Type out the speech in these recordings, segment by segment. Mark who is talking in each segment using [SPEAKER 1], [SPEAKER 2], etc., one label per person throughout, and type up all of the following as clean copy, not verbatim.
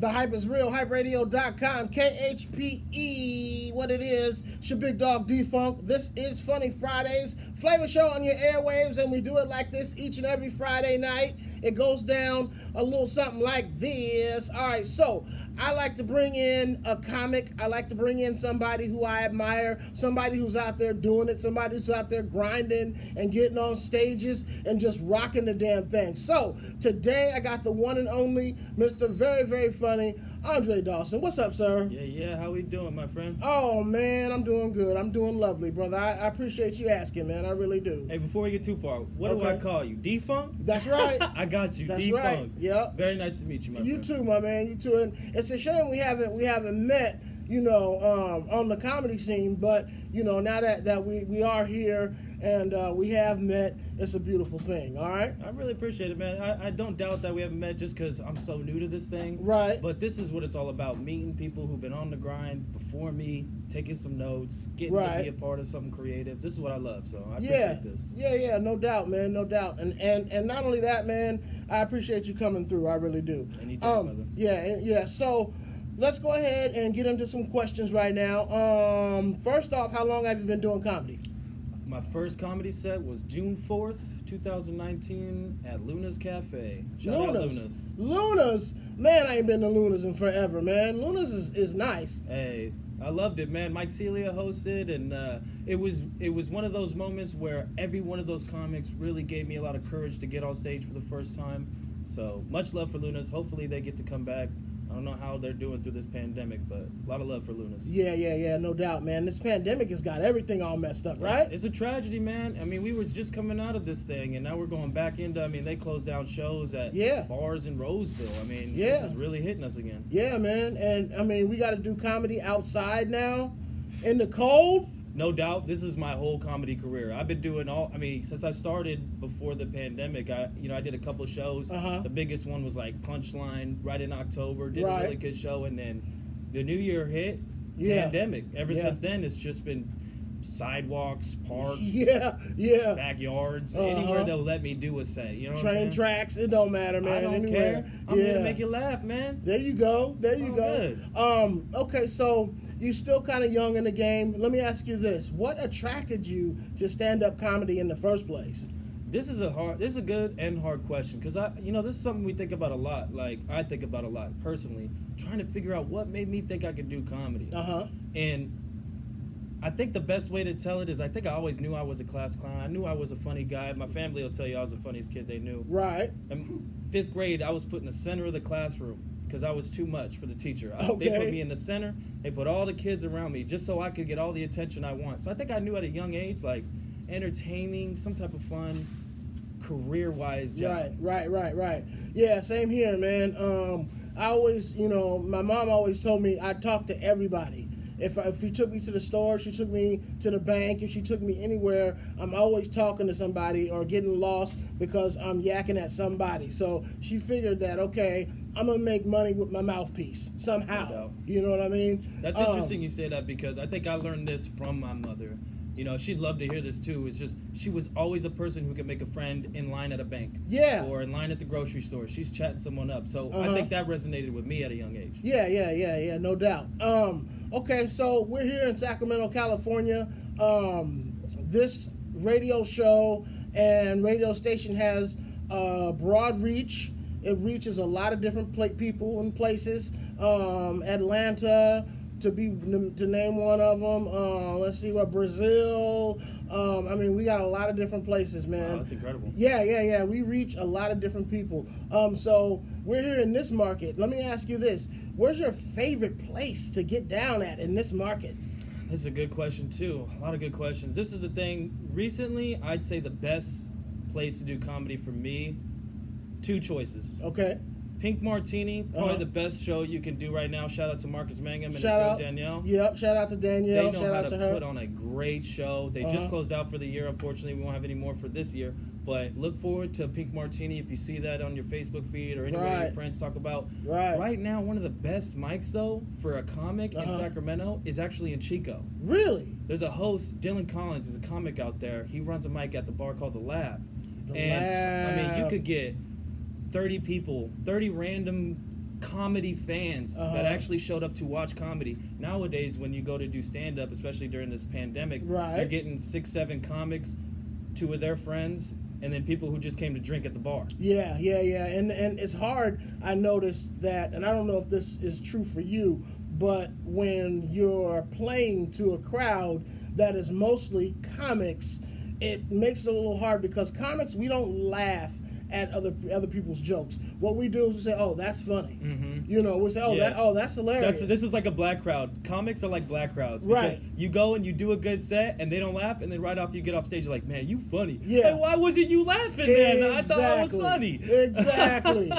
[SPEAKER 1] The hype is real, hyperadio.com, KHPE, what it is. It's your big dog D-Funk. This is Funny Fridays, Flava show on your airwaves, and we do it like this each and every Friday night. It goes down a little something like this. All right, so I like to bring in a comic. I like to bring in somebody who I admire, somebody who's out there doing it, somebody who's out there grinding and getting on stages and just rocking the damn thing. So today I got the one and only Mr. Very, very funny, Andre Dawson. What's up, sir?
[SPEAKER 2] Yeah, how we doing, my friend?
[SPEAKER 1] Oh, man, I'm doing good. I'm doing lovely, brother. I appreciate you asking, man. I really do.
[SPEAKER 2] Hey, before we get too far, what do I call you? D-Funk?
[SPEAKER 1] That's right.
[SPEAKER 2] I got you,
[SPEAKER 1] That's
[SPEAKER 2] D-Funk.
[SPEAKER 1] right. Yep.
[SPEAKER 2] Very nice to meet you, my friend.
[SPEAKER 1] You too, my man. You too. And it's a shame we haven't met, on the comedy scene. But now that we are here and we have met, it's a beautiful thing. All right.
[SPEAKER 2] I really appreciate it, man. I don't doubt that we haven't met just because I'm so new to this thing.
[SPEAKER 1] Right.
[SPEAKER 2] But this is what it's all about: meeting people who've been on the grind before me, taking some notes, getting to be a part of something creative. This is what I love, so I appreciate this.
[SPEAKER 1] Yeah, no doubt, man, no doubt. And not only that, man, I appreciate you coming through. I really do.
[SPEAKER 2] Anytime, brother.
[SPEAKER 1] Yeah. So let's go ahead and get into some questions right now. First off, how long have you been doing comedy?
[SPEAKER 2] My first comedy set was June 4th, 2019 at Luna's Cafe. Shout out Luna's.
[SPEAKER 1] Luna's? Man, I ain't been to Luna's in forever, man. Luna's is nice.
[SPEAKER 2] Hey, I loved it, man. Mike Celia hosted, and it was one of those moments where every one of those comics really gave me a lot of courage to get on stage for the first time. So much love for Luna's. Hopefully they get to come back. I don't know how they're doing through this pandemic, but a lot of love for Luna's.
[SPEAKER 1] Yeah, no doubt, man. This pandemic has got everything all messed up, right?
[SPEAKER 2] It's a tragedy, man. I mean, we were just coming out of this thing, and now we're going back into, they closed down shows at bars in Roseville. This is really hitting us again.
[SPEAKER 1] Yeah, man. And, we got to do comedy outside now in the cold.
[SPEAKER 2] No doubt, this is my whole comedy career. I've been doing since I started before the pandemic, I did a couple shows. The biggest one was like Punchline right in October, did a really good show, and then the new year hit, pandemic. Ever since then, it's just been sidewalks, parks, backyards, anywhere they'll let me do a set. You know,
[SPEAKER 1] train tracks, it don't matter, man.
[SPEAKER 2] I don't care. I'm here to make you laugh, man.
[SPEAKER 1] There you go.
[SPEAKER 2] Good.
[SPEAKER 1] Okay, so you're still kind of young in the game. Let me ask you this: what attracted you to stand-up comedy in the first place?
[SPEAKER 2] This is a good and hard question because this is something we think about a lot. Like I think about a lot personally, trying to figure out what made me think I could do comedy. And I think the best way to tell it is I think I always knew I was a class clown. I knew I was a funny guy. My family will tell you I was the funniest kid they knew.
[SPEAKER 1] Right.
[SPEAKER 2] In 5th grade, I was put in the center of the classroom because I was too much for the teacher.
[SPEAKER 1] Okay.
[SPEAKER 2] They put me in the center. They put all the kids around me just so I could get all the attention I want. So I think I knew at a young age, like, entertaining, some type of fun, career-wise job.
[SPEAKER 1] Right. Yeah, same here, man. I always, my mom always told me I'd talk to everybody. If she took me to the store, she took me to the bank, if she took me anywhere, I'm always talking to somebody or getting lost because I'm yakking at somebody. So she figured that, okay, I'm going to make money with my mouthpiece somehow.
[SPEAKER 2] No.
[SPEAKER 1] You know what I mean?
[SPEAKER 2] That's interesting you say that because I think I learned this from my mother. She'd love to hear this too. It's just she was always a person who could make a friend in line at a bank.
[SPEAKER 1] Yeah.
[SPEAKER 2] Or in line at the grocery store. She's chatting someone up. So I think that resonated with me at a young age.
[SPEAKER 1] Yeah, no doubt. Okay, so we're here in Sacramento, California. This radio show and radio station has broad reach. It reaches a lot of different people and places. Atlanta, to name one of them. Let's see Brazil. We got a lot of different places, man.
[SPEAKER 2] Wow, that's incredible.
[SPEAKER 1] Yeah. We reach a lot of different people. So we're here in this market. Let me ask you this: where's your favorite place to get down at in this market?
[SPEAKER 2] This is a good question too. A lot of good questions. This is the thing. Recently, I'd say the best place to do comedy for me. 2 choices.
[SPEAKER 1] Okay.
[SPEAKER 2] Pink Martini, probably the best show you can do right now. Shout out to Marcus Mangum and his
[SPEAKER 1] Shout
[SPEAKER 2] girl
[SPEAKER 1] out.
[SPEAKER 2] Danielle.
[SPEAKER 1] Yep, shout out to Danielle.
[SPEAKER 2] They know
[SPEAKER 1] shout
[SPEAKER 2] how
[SPEAKER 1] out
[SPEAKER 2] to
[SPEAKER 1] her.
[SPEAKER 2] put on a great show. They just closed out for the year. Unfortunately, we won't have any more for this year. But look forward to Pink Martini if you see that on your Facebook feed or anywhere your friends talk about. Right now, one of the best mics, though, for a comic in Sacramento is actually in Chico.
[SPEAKER 1] Really?
[SPEAKER 2] There's a host, Dylan Collins, is a comic out there. He runs a mic at the bar called The Lab.
[SPEAKER 1] Lab.
[SPEAKER 2] You could get 30 people, 30 random comedy fans that actually showed up to watch comedy. Nowadays, when you go to do stand-up, especially during this pandemic, you're getting 6-7 comics, 2 of their friends, and then people who just came to drink at the bar.
[SPEAKER 1] Yeah. And it's hard. I noticed that, and I don't know if this is true for you, but when you're playing to a crowd that is mostly comics, it makes it a little hard because comics, we don't laugh at other people's jokes. What we do is we say, "Oh, that's funny." You know, we say, "Oh, that's hilarious."
[SPEAKER 2] This is like a black crowd. Comics are like black crowds because you go and you do a good set and they don't laugh, and then right off you get off stage, you're like, "Man, you funny."
[SPEAKER 1] Yeah.
[SPEAKER 2] Like, why wasn't you laughing then? I thought I was funny.
[SPEAKER 1] Exactly.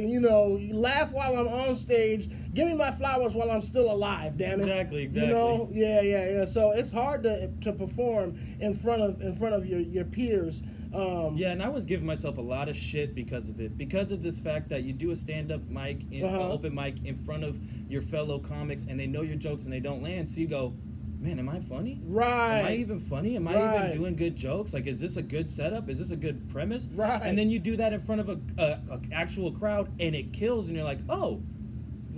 [SPEAKER 1] You know, you laugh while I'm on stage. Give me my flowers while I'm still alive, damn it.
[SPEAKER 2] Exactly.
[SPEAKER 1] You know, yeah. So it's hard to perform in front of your peers.
[SPEAKER 2] And I was giving myself a lot of shit because of it. Because of this fact that you do a stand-up mic, open mic in front of your fellow comics, and they know your jokes and they don't land. So you go, man, am I funny?
[SPEAKER 1] Right.
[SPEAKER 2] Am I even funny? Am I even doing good jokes? Like, is this a good setup? Is this a good premise?
[SPEAKER 1] Right.
[SPEAKER 2] And then you do that in front of a actual crowd, and it kills, and you're like, oh,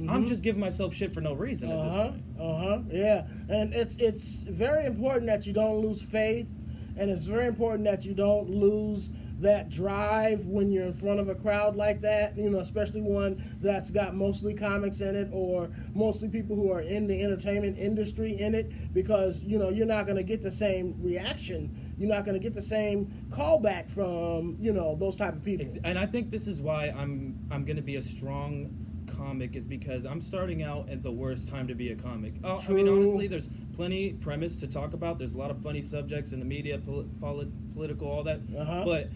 [SPEAKER 2] I'm just giving myself shit for no reason at this point.
[SPEAKER 1] Yeah. And it's very important that you don't lose faith. And it's very important that you don't lose that drive when you're in front of a crowd like that, you know, especially one that's got mostly comics in it or mostly people who are in the entertainment industry in it, because, you know, you're not going to get the same reaction. You're not going to get the same callback from, you know, those type of people.
[SPEAKER 2] And I think this is why I'm going to be a strong comic, is because I'm starting out at the worst time to be a comic. I mean, honestly, there's plenty premise to talk about. There's a lot of funny subjects in the media, political, all that. But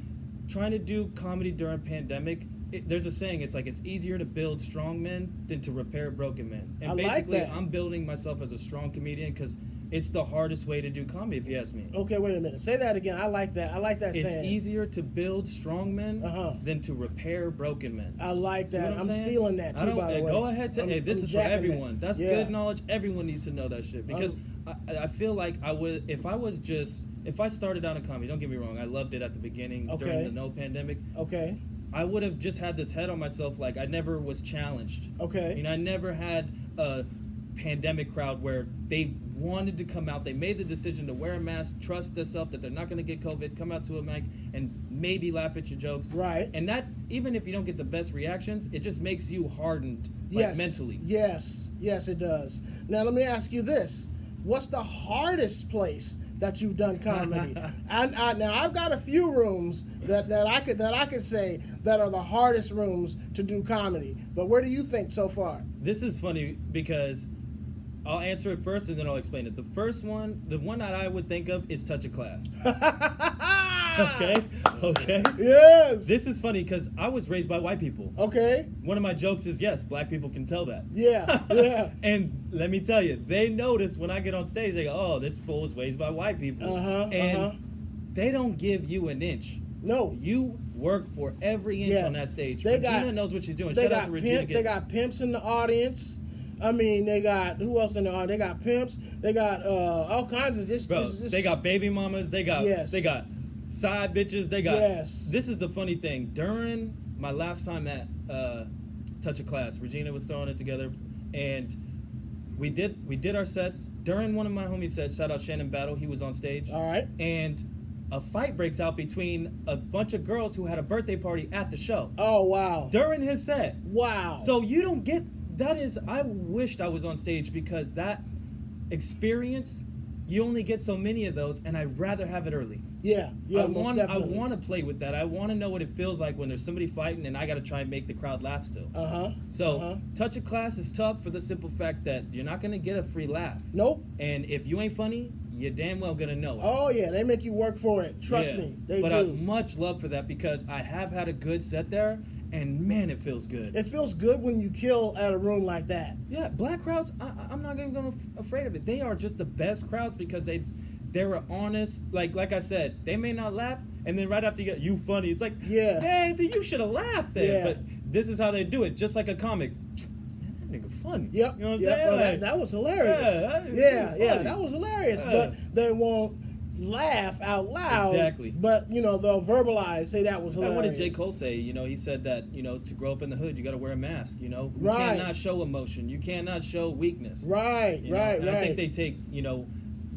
[SPEAKER 2] trying to do comedy during pandemic, there's a saying, it's like it's easier to build strong men than to repair broken men. And basically, I'm building myself as a strong comedian because it's the hardest way to do comedy, if you ask me.
[SPEAKER 1] Okay, wait a minute. Say that again. I like that.
[SPEAKER 2] It's
[SPEAKER 1] saying.
[SPEAKER 2] easier to build strong men than to repair broken men.
[SPEAKER 1] I like that. I'm stealing that too, by the way.
[SPEAKER 2] Go ahead. This is for everyone. That's good knowledge. Everyone needs to know that shit. Because I feel like I would, if I started out in comedy, don't get me wrong, I loved it at the beginning during the no pandemic.
[SPEAKER 1] Okay.
[SPEAKER 2] I would have just had this head on myself, like I never was challenged.
[SPEAKER 1] Okay.
[SPEAKER 2] You know, I never had a pandemic crowd where they wanted to come out, they made the decision to wear a mask, trust themselves that they're not going to get COVID, come out to a mic and maybe laugh at your jokes.
[SPEAKER 1] Right.
[SPEAKER 2] And that, even if you don't get the best reactions, it just makes you hardened, like, mentally.
[SPEAKER 1] Yes, it does. Now let me ask you this: what's the hardest place that you've done comedy? Now I've got a few rooms that I could say that are the hardest rooms to do comedy. But where do you think so far?
[SPEAKER 2] This is funny because I'll answer it first and then I'll explain it. The first one, the one that I would think of is Touch a Class. Okay.
[SPEAKER 1] Yes.
[SPEAKER 2] This is funny because I was raised by white people.
[SPEAKER 1] Okay.
[SPEAKER 2] One of my jokes is, yes, black people can tell that.
[SPEAKER 1] Yeah.
[SPEAKER 2] And let me tell you, they notice when I get on stage, they go, oh, this fool was raised by white people. They don't give you an inch.
[SPEAKER 1] No.
[SPEAKER 2] You work for every inch on that stage. Regina knows what she's doing. Shout out to Regina.
[SPEAKER 1] They got pimps in the audience. I mean, they got, who else in the audience? They got pimps. They got all kinds of just.
[SPEAKER 2] They got baby mamas. They got side bitches. They got.
[SPEAKER 1] Yes.
[SPEAKER 2] This is the funny thing. During my last time at Touch a Class, Regina was throwing it together, and we did our sets. During one of my homies' sets, shout out Shannon Battle, he was on stage.
[SPEAKER 1] All right.
[SPEAKER 2] And a fight breaks out between a bunch of girls who had a birthday party at the show.
[SPEAKER 1] Oh, wow.
[SPEAKER 2] During his set.
[SPEAKER 1] Wow.
[SPEAKER 2] So you don't get, I wished I was on stage because that experience, you only get so many of those, and I'd rather have it early.
[SPEAKER 1] Yeah,
[SPEAKER 2] I want to play with that. I want to know what it feels like when there's somebody fighting and I got to try and make the crowd laugh still. Touch a Class is tough for the simple fact that you're not going to get a free laugh.
[SPEAKER 1] Nope.
[SPEAKER 2] And if you ain't funny, you're damn well going to know it.
[SPEAKER 1] Oh, yeah, they make you work for it. Trust me, they do.
[SPEAKER 2] But I have much love for that because I have had a good set there, and man, it feels good.
[SPEAKER 1] It feels good when you kill at a room like that.
[SPEAKER 2] Yeah, black crowds, I'm not even going to afraid of it. They are just the best crowds because they're honest. Like I said, they may not laugh, and then right after you funny, it's like, man, you should have laughed then.
[SPEAKER 1] Yeah.
[SPEAKER 2] But this is how they do it, just like a comic. Man, that nigga funny.
[SPEAKER 1] Yep.
[SPEAKER 2] You know what I'm saying?
[SPEAKER 1] That was hilarious.
[SPEAKER 2] Yeah,
[SPEAKER 1] that was hilarious.
[SPEAKER 2] Yeah.
[SPEAKER 1] But they won't laugh out loud.
[SPEAKER 2] Exactly.
[SPEAKER 1] But, they'll verbalize, hey, that was hilarious.
[SPEAKER 2] And what did J. Cole say? He said that, to grow up in the hood, you got to wear a mask, You
[SPEAKER 1] Right.
[SPEAKER 2] cannot show emotion. You cannot show weakness.
[SPEAKER 1] Right, right,
[SPEAKER 2] and
[SPEAKER 1] right.
[SPEAKER 2] I think they take,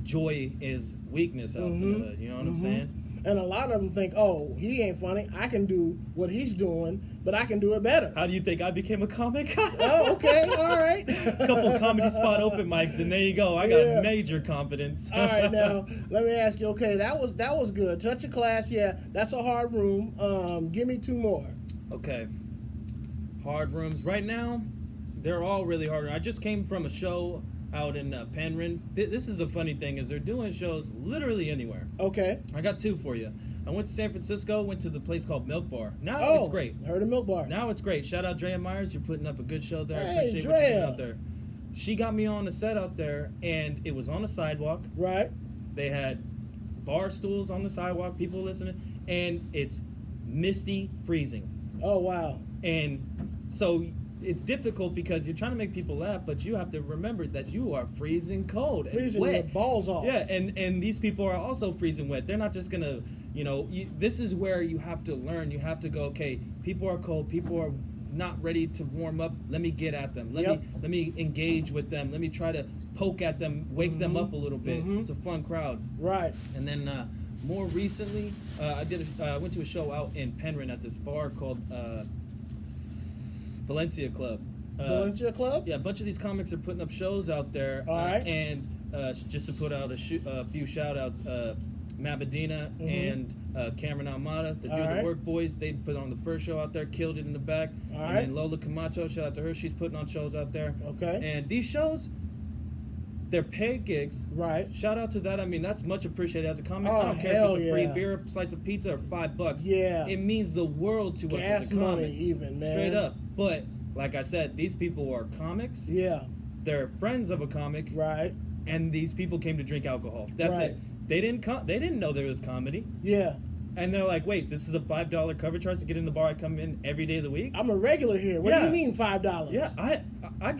[SPEAKER 2] joy is weakness out in the hood. You know what I'm saying?
[SPEAKER 1] And a lot of them think, oh, he ain't funny. I can do what he's doing, but I can do it better.
[SPEAKER 2] How do you think I became a comic?
[SPEAKER 1] Oh, okay. All right.
[SPEAKER 2] Couple comedy spot open mics, and there you go. I got major confidence.
[SPEAKER 1] All right, now, let me ask you, okay, that was good. Touch of Class, yeah, that's a hard room. Give me 2 more.
[SPEAKER 2] Okay. Hard rooms. Right now, they're all really hard. I just came from a show out in Penryn. This is the funny thing, is they're doing shows literally anywhere.
[SPEAKER 1] Okay.
[SPEAKER 2] I got 2 for you. I went to San Francisco, went to the place called Milk Bar. Now it's great.
[SPEAKER 1] Heard of Milk Bar.
[SPEAKER 2] Now it's great. Shout out Drea Myers. You're putting up a good show there.
[SPEAKER 1] Hey,
[SPEAKER 2] I appreciate
[SPEAKER 1] Drea.
[SPEAKER 2] what you're doing out there. She got me on the set out there, and it was on a sidewalk.
[SPEAKER 1] Right.
[SPEAKER 2] They had bar stools on the sidewalk, people listening, and it's misty, freezing.
[SPEAKER 1] Oh, wow.
[SPEAKER 2] And so it's difficult because you're trying to make people laugh, but you have to remember that you are freezing cold
[SPEAKER 1] Freezing
[SPEAKER 2] and wet.
[SPEAKER 1] your balls off.
[SPEAKER 2] Yeah, and these people are also freezing wet. They're not just gonna, this is where you have to learn. You have to go, okay, people are cold, people are not ready to warm up. Let me get at them. Let me engage with them. Let me try to poke at them, wake them up a little bit. It's a fun crowd.
[SPEAKER 1] Right.
[SPEAKER 2] And then more recently, I went to a show out in Penryn at this bar called Valencia Club.
[SPEAKER 1] Valencia Club?
[SPEAKER 2] Yeah, a bunch of these comics are putting up shows out there.
[SPEAKER 1] All right.
[SPEAKER 2] And just to put out a few shout outs, Mabedina and Cameron Almada, the Do the Work Boys, they put on the first show out there, killed it in the back.
[SPEAKER 1] All
[SPEAKER 2] and
[SPEAKER 1] right.
[SPEAKER 2] then Lola Camacho, shout out to her, she's putting on shows out there.
[SPEAKER 1] Okay.
[SPEAKER 2] And these shows, they're paid gigs.
[SPEAKER 1] Right.
[SPEAKER 2] Shout out to that. I mean, that's much appreciated as a comic.
[SPEAKER 1] Oh,
[SPEAKER 2] I don't care if it's a free
[SPEAKER 1] yeah.
[SPEAKER 2] beer, slice of pizza, or $5.
[SPEAKER 1] Yeah.
[SPEAKER 2] It means the world to us
[SPEAKER 1] Gas
[SPEAKER 2] as a comic.
[SPEAKER 1] money even, man.
[SPEAKER 2] Straight up. But, like I said, these people are comics.
[SPEAKER 1] Yeah.
[SPEAKER 2] They're friends of a comic.
[SPEAKER 1] Right.
[SPEAKER 2] And these people came to drink alcohol. That's
[SPEAKER 1] Right.
[SPEAKER 2] it. They didn't know there was comedy.
[SPEAKER 1] Yeah.
[SPEAKER 2] And they're like, wait, this is a $5 cover charge to get in the bar. I come in every day of the week.
[SPEAKER 1] I'm a regular here. What do you mean $5?
[SPEAKER 2] Yeah, I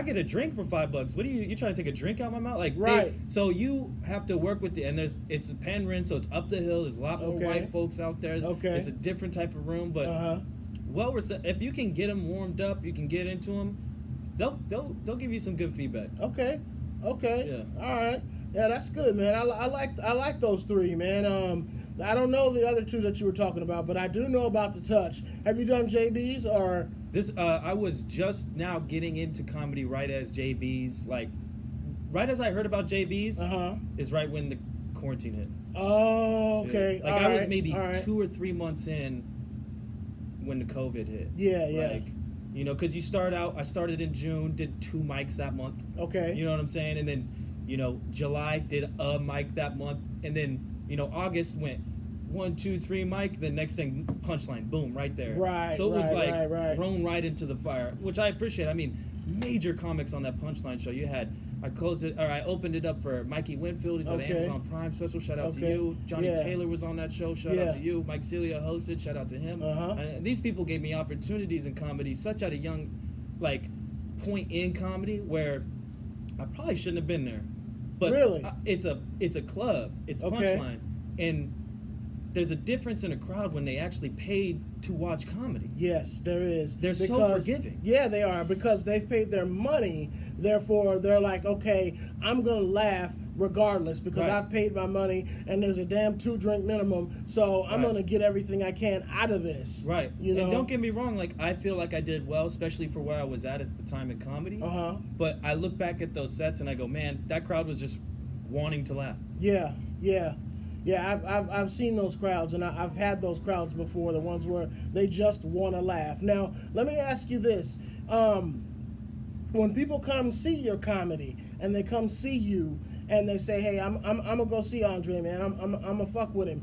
[SPEAKER 2] get a drink for $5. What are you trying to take a drink out of my mouth? Like,
[SPEAKER 1] right.
[SPEAKER 2] So you have to work with and it's Penryn, so it's up the hill. There's a lot more white folks out there.
[SPEAKER 1] Okay.
[SPEAKER 2] It's a different type of room, but if you can get them warmed up, you can get into them. They'll give you some good feedback.
[SPEAKER 1] Okay.
[SPEAKER 2] Yeah.
[SPEAKER 1] All right. Yeah, that's good, man. I like those 3, man. I don't know the other 2 that you were talking about, but I do know about the Touch. Have you done JB's or
[SPEAKER 2] this? I was just now getting into comedy right as JB's, like right as I heard about JB's is right when the quarantine hit.
[SPEAKER 1] Oh, okay.
[SPEAKER 2] Yeah. Like I was maybe 2 or 3 months in when the COVID hit.
[SPEAKER 1] Yeah.
[SPEAKER 2] Like, because I started in June, did 2 mics that month.
[SPEAKER 1] Okay.
[SPEAKER 2] You know what I'm saying? And then, July did a mic that month. And then, August went 1, 2, 3 mic. The next thing, punchline, boom, right there.
[SPEAKER 1] Right.
[SPEAKER 2] So it was thrown
[SPEAKER 1] right
[SPEAKER 2] right into the fire, which I appreciate. I mean, major comics on that punchline show. I opened it up for Mikey Winfield. He's got an Amazon Prime special. Shout out to you. Johnny Taylor was on that show. Shout out to you. Mike Celia hosted. Shout out to him. And these people gave me opportunities in comedy, such at a young, point in comedy where I probably shouldn't have been there. But
[SPEAKER 1] really,
[SPEAKER 2] it's a club. It's punchline, and there's a difference in a crowd when they actually paid to watch comedy.
[SPEAKER 1] Yes, there is.
[SPEAKER 2] They're so forgiving.
[SPEAKER 1] Yeah, they are, because they've paid their money. Therefore, they're like, okay, I'm going to laugh regardless because I've paid my money and there's a damn 2-drink minimum. So I'm going to get everything I can out of this.
[SPEAKER 2] Right. And don't get me wrong. I feel like I did well, especially for where I was at the time in comedy. But I look back at those sets and I go, man, that crowd was just wanting to laugh.
[SPEAKER 1] Yeah. I've seen those crowds, and I've had those crowds before, the ones where they just want to laugh. Now, let me ask you this. When people come see your comedy, and they come see you, and they say, hey, I'm going to go see Andre, man. I'm going to fuck with him.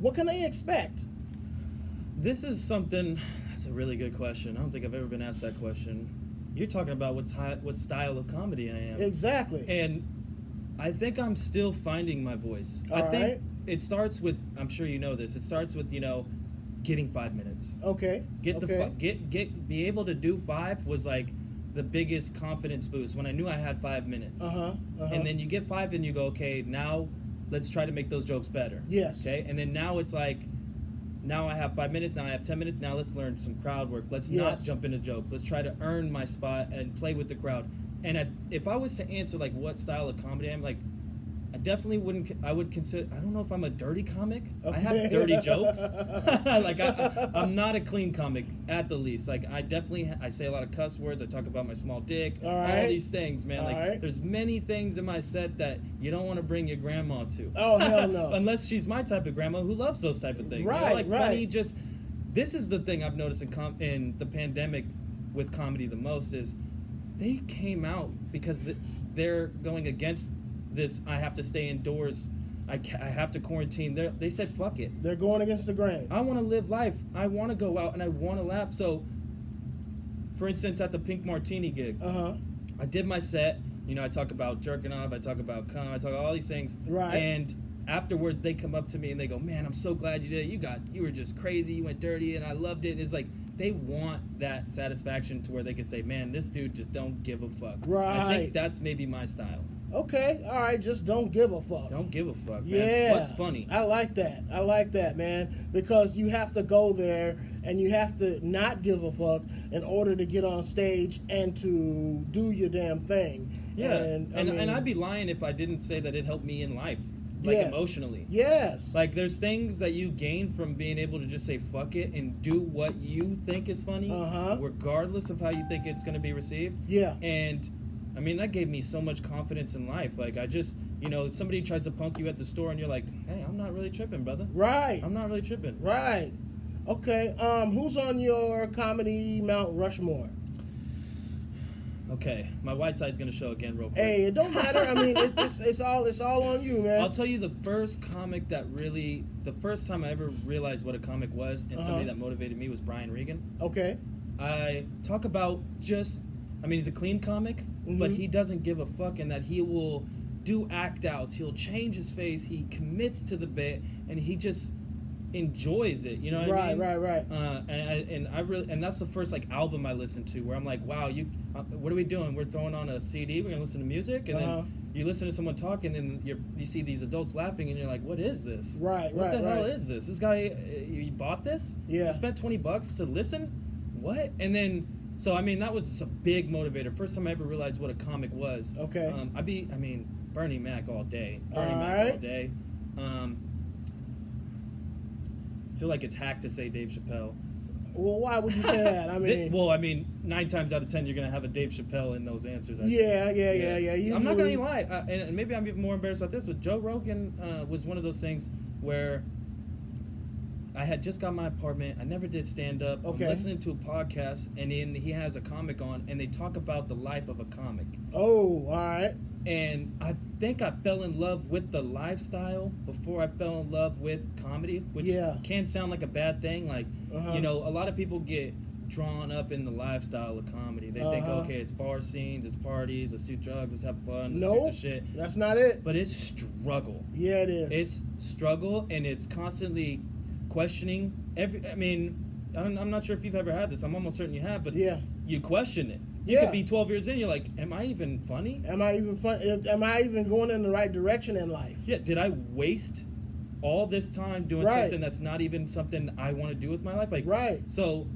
[SPEAKER 1] What can they expect?
[SPEAKER 2] This is something, that's a really good question. I don't think I've ever been asked that question. You're talking about what style of comedy I am.
[SPEAKER 1] Exactly.
[SPEAKER 2] And I think I'm still finding my voice. I think it starts with, I'm sure you know this, it starts with, getting 5 minutes.
[SPEAKER 1] Okay.
[SPEAKER 2] Be able to do 5 was like the biggest confidence boost when I knew I had 5 minutes. And then you get 5 and you go, okay, now let's try to make those jokes better.
[SPEAKER 1] Yes.
[SPEAKER 2] Okay, and then now it's like, now I have 5 minutes, now I have 10 minutes, now let's learn some crowd work. Let's not jump into jokes. Let's try to earn my spot and play with the crowd. And if I was to answer like what style of comedy I'm like, I definitely wouldn't. I would consider. I don't know if I'm a dirty comic. Okay. I have dirty jokes. Like I'm not a clean comic at the least. Like I say a lot of cuss words. I talk about my small dick. All these things, man. Like there's many things in my set that you don't want to bring your grandma to.
[SPEAKER 1] Oh hell no.
[SPEAKER 2] Unless she's my type of grandma who loves those type of things.
[SPEAKER 1] Right.
[SPEAKER 2] You know, like funny. Just this is the thing I've noticed in the pandemic with comedy the most is they came out because they're going against this. I have to stay indoors. I have to quarantine. They said fuck it.
[SPEAKER 1] They're going against the grain.
[SPEAKER 2] I want to live life. I want to go out and I want to laugh. So, for instance, at the Pink Martini gig, I did my set. You know, I talk about jerking off. I talk about cum. I talk about all these things.
[SPEAKER 1] Right.
[SPEAKER 2] And afterwards, they come up to me and they go, "Man, I'm so glad you did it. You were just crazy. You went dirty, and I loved it." And it's like they want that satisfaction to where they can say, "Man, this dude just don't give a fuck."
[SPEAKER 1] Right.
[SPEAKER 2] I think that's maybe my style.
[SPEAKER 1] Okay, all right, just don't give a fuck.
[SPEAKER 2] Don't give a fuck, man.
[SPEAKER 1] Yeah.
[SPEAKER 2] What's funny?
[SPEAKER 1] I like that, man, because you have to go there and you have to not give a fuck in order to get on stage and to do your damn thing.
[SPEAKER 2] Yeah, and I'd be lying if I didn't say that it helped me in life, like emotionally.
[SPEAKER 1] Yes.
[SPEAKER 2] Like there's things that you gain from being able to just say fuck it and do what you think is funny, regardless of how you think it's going to be received.
[SPEAKER 1] Yeah.
[SPEAKER 2] And I mean, that gave me so much confidence in life. Like, I just, you know, somebody tries to punk you at the store and you're like, hey, I'm not really tripping, brother.
[SPEAKER 1] Right.
[SPEAKER 2] I'm not really tripping.
[SPEAKER 1] Right. Okay. Who's on your comedy Mount Rushmore?
[SPEAKER 2] Okay. My white side's going to show again real quick.
[SPEAKER 1] Hey, it don't matter. I mean, it's all on you, man.
[SPEAKER 2] I'll tell you the first comic that really, the first time I ever realized what a comic was and somebody that motivated me was Brian Regan.
[SPEAKER 1] Okay.
[SPEAKER 2] I talk about he's a clean comic, but he doesn't give a fuck in that he will do act outs. He'll change his face. He commits to the bit, and he just enjoys it. You know what I mean?
[SPEAKER 1] Right.
[SPEAKER 2] And that's the first like album I listened to where I'm like, wow, what are we doing? We're throwing on a CD. We're gonna listen to music, and then you listen to someone talk, and then you see these adults laughing, and you're like, what is this?
[SPEAKER 1] Right.
[SPEAKER 2] What the hell is this? This guy, you bought this?
[SPEAKER 1] Yeah.
[SPEAKER 2] You spent $20 to listen? What? And then. So, I mean, that was a big motivator. First time I ever realized what a comic was.
[SPEAKER 1] Okay.
[SPEAKER 2] Bernie Mac all day. All day. I feel like it's hack to say Dave Chappelle.
[SPEAKER 1] Well, why would you say that? I mean...
[SPEAKER 2] 9 times out of 10, you're going to have a Dave Chappelle in those answers.
[SPEAKER 1] Yeah. Usually...
[SPEAKER 2] I'm not going to lie. And maybe I'm even more embarrassed about this, but Joe Rogan was one of those things where... I had just got my apartment. I never did stand-up.
[SPEAKER 1] Okay.
[SPEAKER 2] I'm listening to a podcast, and he has a comic on, and they talk about the life of a comic.
[SPEAKER 1] Oh, all right.
[SPEAKER 2] And I think I fell in love with the lifestyle before I fell in love with comedy, which can sound like a bad thing. Like, you know, a lot of people get drawn up in the lifestyle of comedy. They think, okay, it's bar scenes, it's parties, let's do drugs, let's have fun, let's shoot the shit.
[SPEAKER 1] That's not it.
[SPEAKER 2] But it's struggle.
[SPEAKER 1] Yeah, it is.
[SPEAKER 2] It's struggle, and it's constantly... questioning I'm not sure if you've ever had this. I'm almost certain you have, but you question it. You could be 12 years in, you're like, am I even funny?
[SPEAKER 1] Am I even going in the right direction in life?
[SPEAKER 2] Yeah, did I waste all this time doing something that's not even something I want to do with my life? Like, so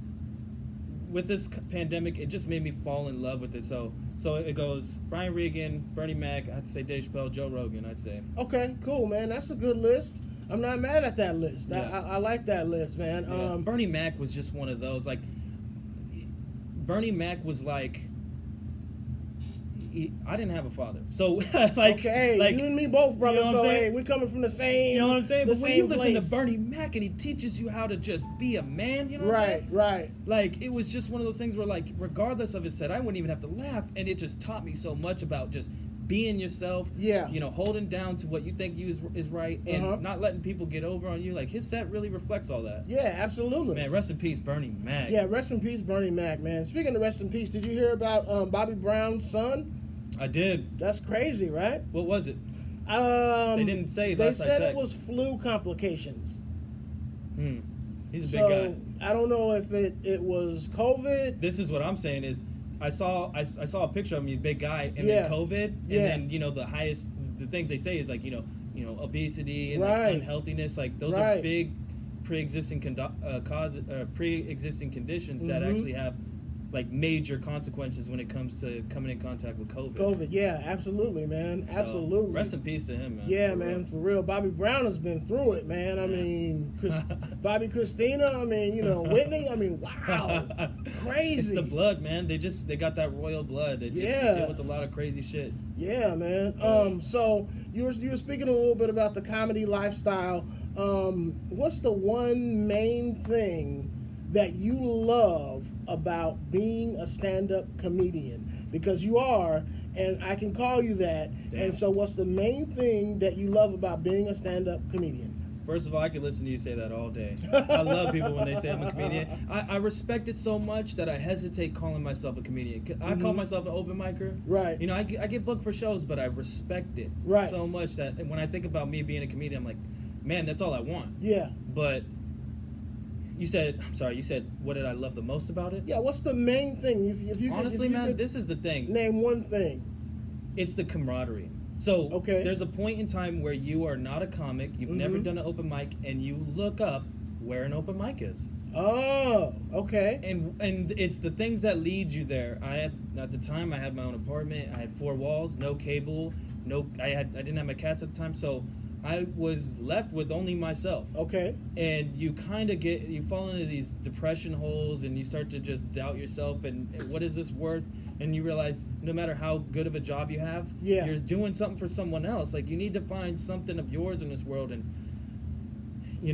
[SPEAKER 2] with this pandemic, it just made me fall in love with it. So it goes Brian Regan, Bernie Mac, I'd say Dave Chappelle, Joe Rogan, I'd say. Okay,
[SPEAKER 1] cool, man. That's a good list. I'm not mad at that list.
[SPEAKER 2] Yeah.
[SPEAKER 1] I like that list, man.
[SPEAKER 2] Yeah. Bernie Mac was just one of those. Like, Bernie Mac was like, I didn't have a father, so like,
[SPEAKER 1] you and me both, brother.
[SPEAKER 2] You know
[SPEAKER 1] so hey, we coming from the same.
[SPEAKER 2] You know what I'm saying? But when you listen to
[SPEAKER 1] place.
[SPEAKER 2] Bernie Mac and he teaches you how to just be a man, you know what I'm saying?
[SPEAKER 1] Right.
[SPEAKER 2] Like, it was just one of those things where, like, regardless of his set, I wouldn't even have to laugh, and it just taught me so much about just being yourself.
[SPEAKER 1] Yeah.
[SPEAKER 2] You know, holding down to what you think is right, and not letting people get over on you. Like, his set really reflects all that.
[SPEAKER 1] Yeah, absolutely.
[SPEAKER 2] Man, rest in peace, Bernie Mac.
[SPEAKER 1] Yeah, rest in peace, Bernie Mac, man. Speaking of rest in peace, did you hear about Bobby Brown's son?
[SPEAKER 2] I did.
[SPEAKER 1] That's crazy, right?
[SPEAKER 2] What was it?
[SPEAKER 1] They
[SPEAKER 2] didn't say.
[SPEAKER 1] They said it was flu complications.
[SPEAKER 2] He's a big guy.
[SPEAKER 1] I don't know if it was COVID.
[SPEAKER 2] This is what I'm saying is, I saw a picture of him, he's a big guy, and then COVID, and then, you know, the things they say is like, you know, obesity and like, unhealthiness. Like those are big pre-existing pre-existing conditions that actually have like major consequences when it comes to coming in contact with COVID.
[SPEAKER 1] Yeah, absolutely, man. Absolutely.
[SPEAKER 2] Rest in peace to him, man.
[SPEAKER 1] Yeah, man, for real. Bobby Brown has been through it, man. I mean, Bobby Christina, I mean, Whitney, I mean, wow. Crazy.
[SPEAKER 2] It's the blood, man. They got that royal blood. They deal with a lot of crazy shit.
[SPEAKER 1] Yeah, man. So you were speaking a little bit about the comedy lifestyle. What's the one main thing that you love about being a stand-up comedian? Because you are, and I can call you that. Damn. And so what's the main thing that you love about being a stand-up comedian?
[SPEAKER 2] First of all, I can listen to you say that all day. I love people when they say I'm a comedian. I respect it so much that I hesitate calling myself a comedian. I call myself an open micer.
[SPEAKER 1] Right.
[SPEAKER 2] I get booked for shows, but I respect it so much that when I think about me being a comedian, I'm like, man, that's all I want.
[SPEAKER 1] Yeah.
[SPEAKER 2] But you said, what did I love the most about it?
[SPEAKER 1] Yeah, what's the main thing? If you
[SPEAKER 2] Honestly, man, this is the thing.
[SPEAKER 1] Name one thing.
[SPEAKER 2] It's the camaraderie. So there's a point in time where you are not a comic, you've never done an open mic, and you look up where an open mic is.
[SPEAKER 1] Oh, okay.
[SPEAKER 2] And it's the things that lead you there. At the time I had my own apartment, I had 4 walls, no cable, I didn't have my cats at the time, so I was left with only myself.
[SPEAKER 1] Okay.
[SPEAKER 2] And you kind of you fall into these depression holes and you start to just doubt yourself and what is this worth? And you realize no matter how good of a job you have, you're doing something for someone else. Like you need to find something of yours in this world. And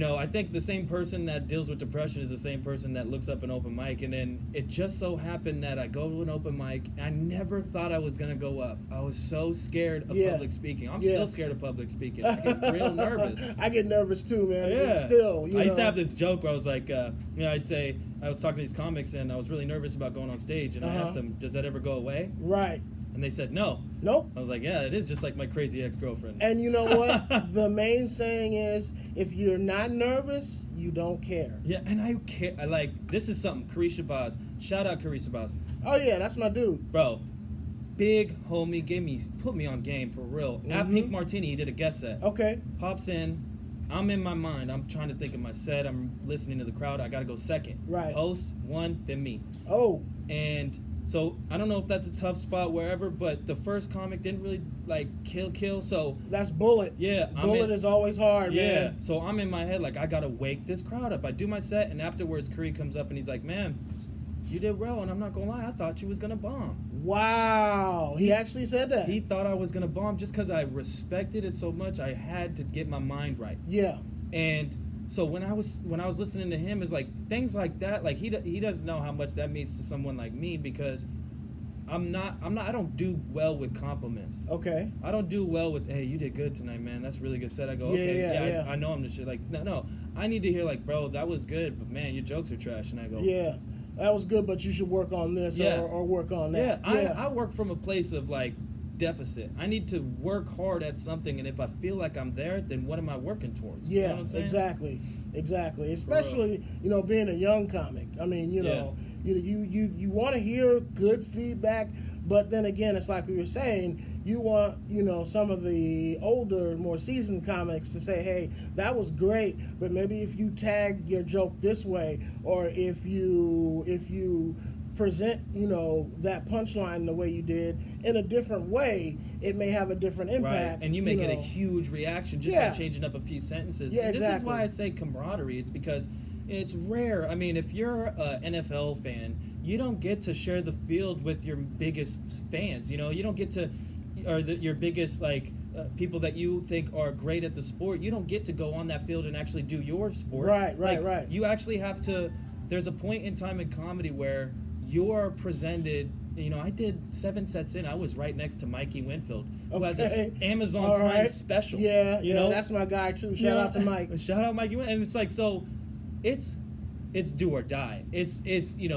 [SPEAKER 2] I think the same person that deals with depression is the same person that looks up an open mic. And then it just so happened that I go to an open mic. I never thought I was going to go up. I was so scared of public speaking. I'm still scared of public speaking. I get real nervous.
[SPEAKER 1] I get nervous too, man.
[SPEAKER 2] Yeah.
[SPEAKER 1] Still,
[SPEAKER 2] I used to have this joke where I was like, I'd say, I was talking to these comics and I was really nervous about going on stage. And I asked them, does that ever go away?
[SPEAKER 1] Right.
[SPEAKER 2] And they said, no.
[SPEAKER 1] Nope.
[SPEAKER 2] I was like, yeah, it is just like my crazy ex-girlfriend.
[SPEAKER 1] And you know what? The main saying is, if you're not nervous, you don't care.
[SPEAKER 2] Yeah, and I care. This is something, Carisha Boz. Shout out Carisha Boz.
[SPEAKER 1] Oh, yeah, that's my dude.
[SPEAKER 2] Bro, big homie, put me on game for real. At Pink Martini, he did a guest set.
[SPEAKER 1] Okay.
[SPEAKER 2] Pops in. I'm in my mind. I'm trying to think of my set. I'm listening to the crowd. I got to go second.
[SPEAKER 1] Right.
[SPEAKER 2] Host, 1, then me.
[SPEAKER 1] Oh.
[SPEAKER 2] And so I don't know if that's a tough spot wherever, but the first comic didn't really kill. So
[SPEAKER 1] that's Bullet.
[SPEAKER 2] Yeah,
[SPEAKER 1] Bullet is always hard, man.
[SPEAKER 2] Yeah. So I'm in my head like I gotta wake this crowd up. I do my set, and afterwards, Curry comes up and he's like, "Man, you did well, and I'm not gonna lie, I thought you was gonna bomb."
[SPEAKER 1] Wow, he actually said that.
[SPEAKER 2] He thought I was gonna bomb just because I respected it so much. I had to get my mind right.
[SPEAKER 1] Yeah.
[SPEAKER 2] And so when I was listening to him, it's like things like that. Like he doesn't know how much that means to someone like me because I don't do well with compliments.
[SPEAKER 1] Okay.
[SPEAKER 2] I don't do well with, hey, you did good tonight, man. That's a really good set. I go, I know I'm the shit. Like no, I need to hear like, bro, that was good, but man, your jokes are trash. And I go,
[SPEAKER 1] yeah, that was good, but you should work on this or work on that.
[SPEAKER 2] Yeah, I work from a place of like deficit. I need to work hard at something, and if I feel like I'm there, then what am I working towards?
[SPEAKER 1] Yeah,
[SPEAKER 2] you know what I'm saying?
[SPEAKER 1] Exactly. Especially, being a young comic. I mean, you want to hear good feedback, but then again, it's like we were saying, you want, some of the older, more seasoned comics to say, hey, that was great, but maybe if you tag your joke this way, or if you present, that punchline the way you did in a different way, it may have a different impact.
[SPEAKER 2] Right. And you make it a huge reaction just by changing up a few sentences.
[SPEAKER 1] Yeah,
[SPEAKER 2] and this
[SPEAKER 1] exactly.
[SPEAKER 2] is why I say camaraderie. It's because it's rare. I mean, if you're an NFL fan, you don't get to share the field with your biggest fans. You don't get to, or your biggest people that you think are great at the sport. You don't get to go on that field and actually do your sport.
[SPEAKER 1] Right.
[SPEAKER 2] You actually have to. There's a point in time in comedy where you're presented. I did 7 sets in. I was right next to Mikey Winfield, who has an Amazon Prime special.
[SPEAKER 1] Yeah, that's my guy too. Shout out to Mike.
[SPEAKER 2] Shout out Mikey Winfield. And it's like, so it's do or die. It's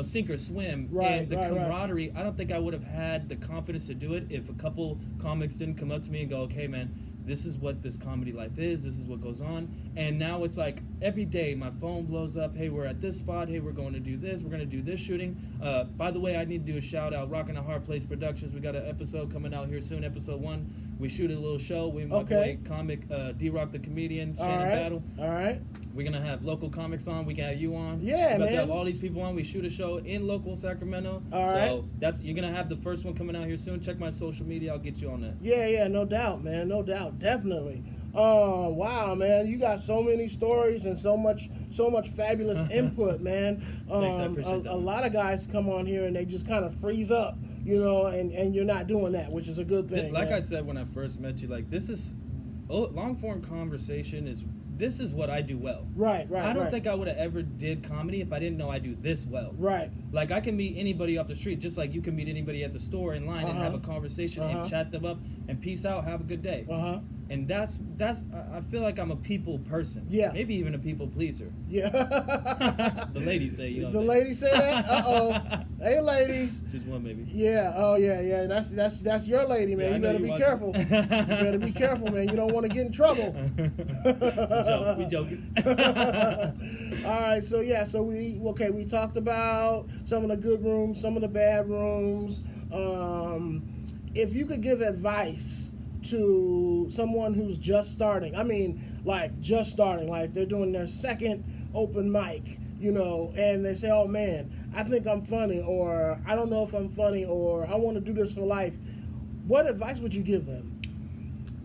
[SPEAKER 2] sink or swim.
[SPEAKER 1] Right.
[SPEAKER 2] And the camaraderie. Right. I don't think I would have had the confidence to do it if a couple comics didn't come up to me and go, okay, man, this is what this comedy life is. This is what goes on. And now it's like every day my phone blows up. Hey, we're at this spot. Hey, we're going to do this. We're going to do this shooting. By the way, I need to do a shout out. Rockin' a Hard Place Productions. We got an episode coming out here soon, episode 1. We shoot a little show. We my boy comic D-Rock the comedian, Shannon Battle.
[SPEAKER 1] All right.
[SPEAKER 2] We're going to have local comics on. We can have you on.
[SPEAKER 1] Yeah,
[SPEAKER 2] We're about
[SPEAKER 1] man.
[SPEAKER 2] to have all these people on. We shoot a show in local Sacramento.
[SPEAKER 1] All right.
[SPEAKER 2] So you're going to have the first one coming out here soon. Check my social media. I'll get you on that.
[SPEAKER 1] Yeah, no doubt, man. No doubt. Definitely. Wow, man. You got so many stories and so much fabulous input, man.
[SPEAKER 2] Thanks, I appreciate that.
[SPEAKER 1] A lot of guys come on here and they just kind of freeze up, you know, and you're not doing that, which is a good thing.
[SPEAKER 2] Like
[SPEAKER 1] man.
[SPEAKER 2] I said when I first met you, like this is long form conversation this is what I do well.
[SPEAKER 1] Right.
[SPEAKER 2] I don't think I would have ever did comedy if I didn't know I do this well.
[SPEAKER 1] Right.
[SPEAKER 2] Like I can meet anybody off the street just like you can meet anybody at the store in line and have a conversation and chat them up and peace out, have a good day. And that's I feel like I'm a people person. Yeah. Maybe even a people pleaser.
[SPEAKER 1] Yeah.
[SPEAKER 2] The ladies say, you know.
[SPEAKER 1] The ladies say that? Hey, ladies.
[SPEAKER 2] Just one, maybe.
[SPEAKER 1] Yeah. Oh, yeah. That's your lady, man.
[SPEAKER 2] Yeah,
[SPEAKER 1] you better be careful. You better be careful, man. You don't want to get in trouble.
[SPEAKER 2] It's a joke. We joking.
[SPEAKER 1] All right. So we talked about some of the good rooms, some of the bad rooms. If you could give advice to someone who's just starting, like they're doing their second open mic, you know, and they say, oh man, I think I'm funny, or I don't know if I'm funny, or I want to do this for life, what advice would you give them?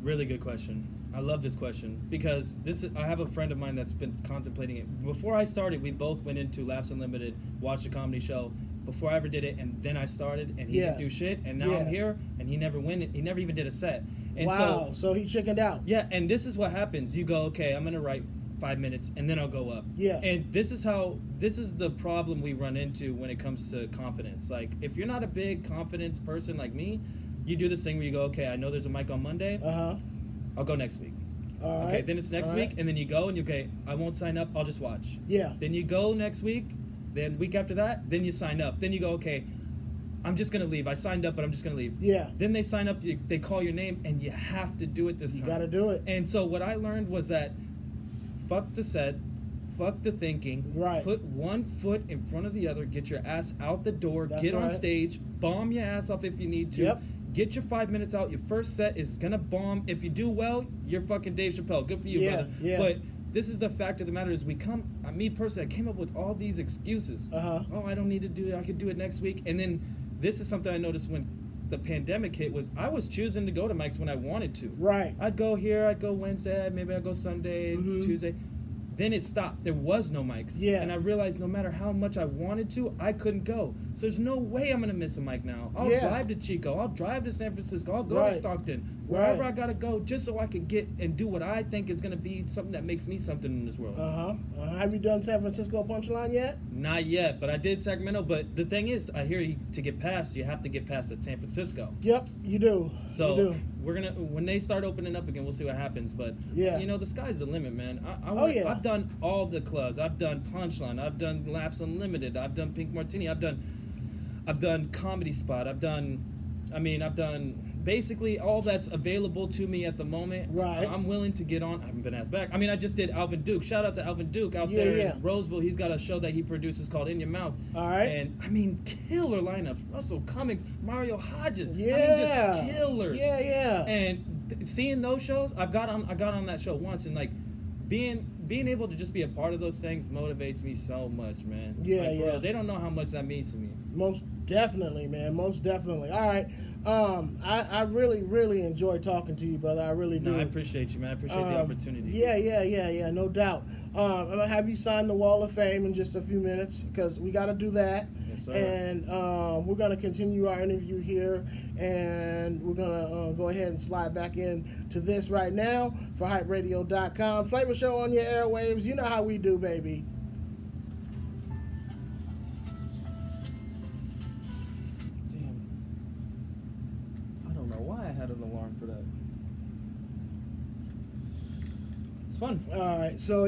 [SPEAKER 2] Really good question. I love this question because I have a friend of mine that's been contemplating it. Before I started, we both went into Laughs Unlimited, watched a comedy show before I ever did it, and then I started, and he didn't do shit, and now I'm here, and he never even did a set. And
[SPEAKER 1] so he chickened out.
[SPEAKER 2] Yeah, and this is what happens. You go, okay, I'm gonna write 5 minutes, and then I'll go up.
[SPEAKER 1] Yeah.
[SPEAKER 2] And this is the problem we run into when it comes to confidence. Like, if you're not a big confidence person like me, you do this thing where you go, okay, I know there's a mic on Monday. I'll go next week.
[SPEAKER 1] All
[SPEAKER 2] okay,
[SPEAKER 1] right.
[SPEAKER 2] then it's next week, and then you go and I won't sign up, I'll just watch.
[SPEAKER 1] Yeah.
[SPEAKER 2] Then you go next week, then week after that, then you sign up. Then you go, okay, I'm just going to leave. I signed up, but I'm just going to leave.
[SPEAKER 1] Yeah.
[SPEAKER 2] Then they sign up, they call your name, and you have to do it this time.
[SPEAKER 1] You got to do it.
[SPEAKER 2] And so what I learned was that fuck the set, fuck the thinking.
[SPEAKER 1] Right.
[SPEAKER 2] Put one foot in front of the other, get your ass out the door, get on stage, bomb your ass off if you need to.
[SPEAKER 1] Yep.
[SPEAKER 2] Get your 5 minutes out. Your first set is going to bomb. If you do well, you're fucking Dave Chappelle. Good for you, brother.
[SPEAKER 1] Yeah.
[SPEAKER 2] But this is the fact of the matter is me personally, I came up with all these excuses. Oh, I don't need to do it. I could do it next week. And then this is something I noticed when the pandemic hit was I was choosing to go to mics when I wanted to.
[SPEAKER 1] Right.
[SPEAKER 2] I'd go here, I'd go Wednesday, maybe I'd go Sunday, Tuesday. Then it stopped. There was no mics.
[SPEAKER 1] Yeah.
[SPEAKER 2] And I realized no matter how much I wanted to, I couldn't go. So there's no way I'm going to miss a mic now. I'll drive to Chico. I'll drive to San Francisco. I'll go to Stockton. Wherever I got to go just so I could get and do what I think is going to be something that makes me something in this world.
[SPEAKER 1] Have you done San Francisco Punchline yet?
[SPEAKER 2] Not yet, but I did Sacramento. But the thing is, I hear to get past, you have to get past at San Francisco.
[SPEAKER 1] Yep, you do.
[SPEAKER 2] So we're gonna when they start opening up again, we'll see what happmes. But you know, the sky's the limit, man. I've done all the clubs. I've done Punchline. I've done Laughs Unlimited. I've done Pink Martini. I've done Comedy Spot. I've done basically all that's available to me at the moment.
[SPEAKER 1] Right.
[SPEAKER 2] I'm willing to get on. I haven't been asked back. I mean, I just did Alvin Duke. Shout out to Alvin Duke out there in Roseville. He's got a show that he produces called In Your Mouth.
[SPEAKER 1] All right.
[SPEAKER 2] And I mean, killer lineups. Russell Cummings, Mario Hodges.
[SPEAKER 1] Yeah.
[SPEAKER 2] I mean, just killers.
[SPEAKER 1] Yeah.
[SPEAKER 2] And seeing those shows, I got on that show once, and like being able to just be a part of those things motivates me so much, man.
[SPEAKER 1] Yeah,
[SPEAKER 2] like, for real, they don't know how much that means to me.
[SPEAKER 1] Most definitely, man. Most definitely. All right. I really, really enjoy talking to you, brother. I really do.
[SPEAKER 2] No, I appreciate you, man. I appreciate the opportunity.
[SPEAKER 1] Yeah. No doubt. I'm gonna have you sign the Wall of Fame in just a few minutes because we got to do that.
[SPEAKER 2] Yes, sir.
[SPEAKER 1] And we're gonna continue our interview here, and we're gonna go ahead and slide back in to this right now for HypeRadio.com. Flava Show on your airwaves. You know how we do, baby.
[SPEAKER 2] I had an alarm for that. It's fun.
[SPEAKER 1] All right, so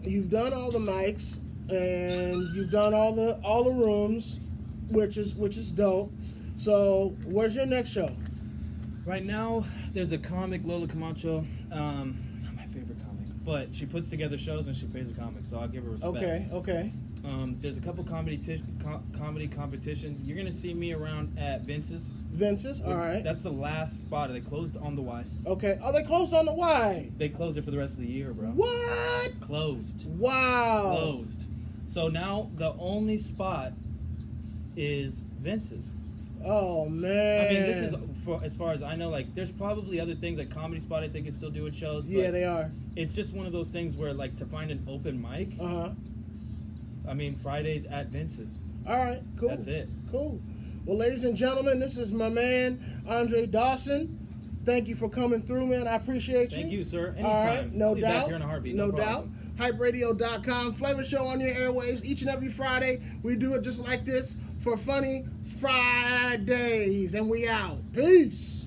[SPEAKER 1] you've done all the mics and you've done all the rooms, which is dope. So, where's your next show?
[SPEAKER 2] Right now, there's a comic, Lola Camacho. Not my favorite comic, but she puts together shows and she pays a comic, so I'll give her respect.
[SPEAKER 1] Okay.
[SPEAKER 2] There's a couple comedy competitions. You're gonna see me around at Vince's.
[SPEAKER 1] All right.
[SPEAKER 2] That's the last spot. They closed on the Y.
[SPEAKER 1] Okay. Oh, they closed on the Y.
[SPEAKER 2] They closed it for the rest of the year, bro.
[SPEAKER 1] What?
[SPEAKER 2] Closed.
[SPEAKER 1] Wow.
[SPEAKER 2] Closed. So now the only spot is Vince's.
[SPEAKER 1] Oh man.
[SPEAKER 2] I mean, this is for as far as I know. Like, there's probably other things like Comedy Spot I think is still doing shows. But
[SPEAKER 1] yeah, they are.
[SPEAKER 2] It's just one of those things where, like, to find an open mic. I mean, Fridays at Vince's.
[SPEAKER 1] All right, cool.
[SPEAKER 2] That's it.
[SPEAKER 1] Cool. Well, ladies and gentlemen, this is my man Andre Dawson. Thank you for coming through, man. I appreciate you.
[SPEAKER 2] Thank you, sir. Anytime.
[SPEAKER 1] All right, no
[SPEAKER 2] I'll be
[SPEAKER 1] doubt.
[SPEAKER 2] back here in a heartbeat.
[SPEAKER 1] No
[SPEAKER 2] problem.
[SPEAKER 1] doubt. HypeRadio.com. Flava Show on your airwaves each and every Friday. We do it just like this for Funny Fridays, and we out. Peace.